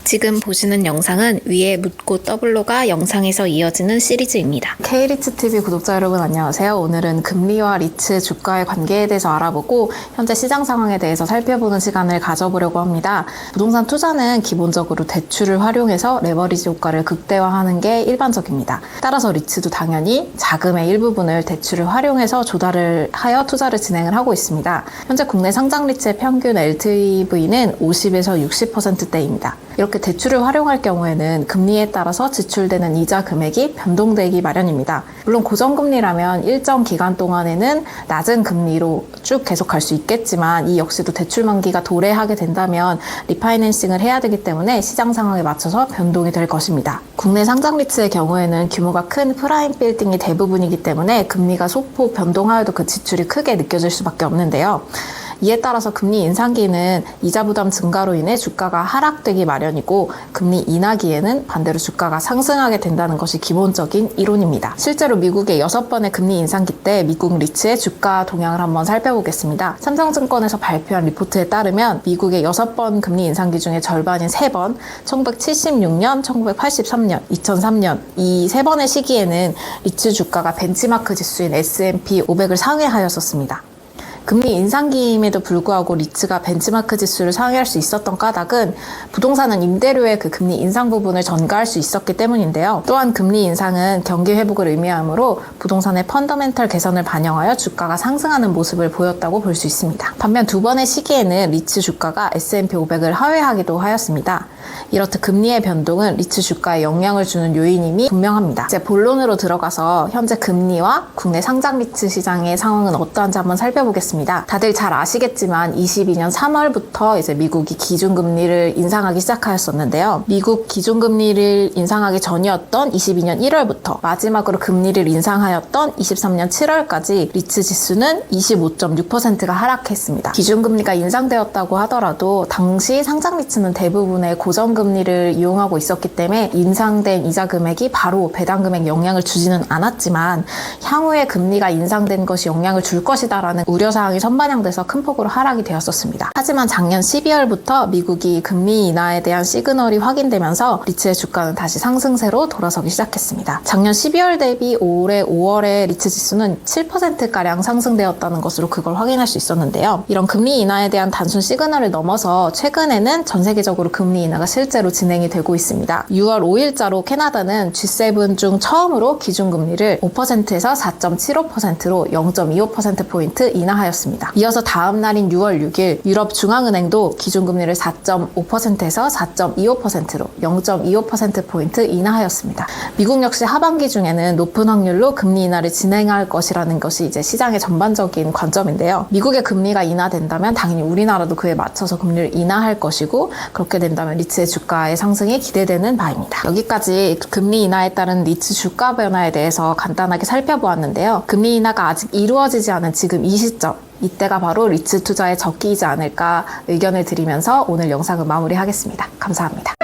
지금 보시는 영상은 위에 묻고 더블로가 영상에서 이어지는 시리즈입니다. K리츠TV 구독자 여러분 안녕하세요. 오늘은 금리와 리츠 주가의 관계에 대해서 알아보고 현재 시장 상황에 대해서 살펴보는 시간을 가져보려고 합니다. 부동산 투자는 기본적으로 대출을 활용해서 레버리지 효과를 극대화하는 게 일반적입니다. 따라서 리츠도 당연히 자금의 일부분을 대출을 활용해서 조달을 하여 투자를 진행을 하고 있습니다. 현재 국내 상장 리츠의 평균 LTV는 50에서 60%대입니다. 이렇게 대출을 활용할 경우에는 금리에 따라서 지출되는 이자 금액이 변동되기 마련입니다. 물론 고정금리라면 일정 기간 동안에는 낮은 금리로 쭉 계속갈 수 있겠지만 이 역시도 대출 만기가 도래하게 된다면 리파이낸싱을 해야 되기 때문에 시장 상황에 맞춰서 변동이 될 것입니다. 국내 상장 리츠의 경우에는 규모가 큰 프라임 빌딩이 대부분이기 때문에 금리가 소폭 변동하여도 그 지출이 크게 느껴질 수밖에 없는데요. 이에 따라서 금리 인상기는 이자 부담 증가로 인해 주가가 하락되기 마련이고 금리 인하기에는 반대로 주가가 상승하게 된다는 것이 기본적인 이론입니다. 실제로 미국의 6번의 금리 인상기 때 미국 리츠의 주가 동향을 한번 살펴보겠습니다. 삼성증권에서 발표한 리포트에 따르면 미국의 6번 금리 인상기 중에 절반인 3번, 1976년, 1983년, 2003년 이 3번의 시기에는 리츠 주가가 벤치마크 지수인 S&P 500을 상회하였었습니다. 금리 인상기임에도 불구하고 리츠가 벤치마크 지수를 상회할 수 있었던 까닭은 부동산은 임대료의 그 금리 인상 부분을 전가할 수 있었기 때문인데요. 또한 금리 인상은 경기 회복을 의미하므로 부동산의 펀더멘털 개선을 반영하여 주가가 상승하는 모습을 보였다고 볼 수 있습니다. 반면 두 번의 시기에는 리츠 주가가 S&P 500을 하회하기도 하였습니다. 이렇듯 금리의 변동은 리츠 주가에 영향을 주는 요인임이 분명합니다. 이제 본론으로 들어가서 현재 금리와 국내 상장 리츠 시장의 상황은 어떠한지 한번 살펴보겠습니다. 다들 잘 아시겠지만 22년 3월부터 이제 미국이 기준금리를 인상하기 시작하였었는데요. 미국 기준금리를 인상하기 전이었던 22년 1월부터 마지막으로 금리를 인상하였던 23년 7월까지 리츠 지수는 25.6%가 하락했습니다. 기준금리가 인상되었다고 하더라도 당시 상장 리츠는 대부분의 고정금리를 이용하고 있었기 때문에 인상된 이자 금액이 바로 배당 금액에 영향을 주지는 않았지만 향후에 금리가 인상된 것이 영향을 줄 것이다라는 우려사항이 선반영돼서 큰 폭으로 하락이 되었었습니다. 하지만 작년 12월부터 미국이 금리 인하에 대한 시그널이 확인되면서 리츠의 주가는 다시 상승세로 돌아서기 시작했습니다. 작년 12월 대비 올해 5월에 리츠 지수는 7%가량 상승되었다는 것으로 그걸 확인할 수 있었는데요. 이런 금리 인하에 대한 단순 시그널을 넘어서 최근에는 전 세계적으로 금리 인하가 실제로 진행이 되고 있습니다. 6월 5일자로 캐나다는 G7 중 처음으로 기준금리를 5%에서 4.75%로 0.25%포인트 인하하였습니다. 이어서 다음 날인 6월 6일 유럽 중앙은행도 기준금리를 4.5%에서 4.25%로 0.25%포인트 인하하였습니다. 미국 역시 하반기 중에는 높은 확률로 금리 인하를 진행할 것이라는 것이 이제 시장의 전반적인 관점인데요. 미국의 금리가 인하된다면 당연히 우리나라도 그에 맞춰서 금리를 인하할 것이고 그렇게 된다면 리츠의 주가의 상승이 기대되는 바입니다. 여기까지 금리 인하에 따른 리츠 주가 변화에 대해서 간단하게 살펴보았는데요. 금리 인하가 아직 이루어지지 않은 지금 이 시점 이때가 바로 리츠 투자의 적기이지 않을까 의견을 드리면서 오늘 영상을 마무리하겠습니다. 감사합니다.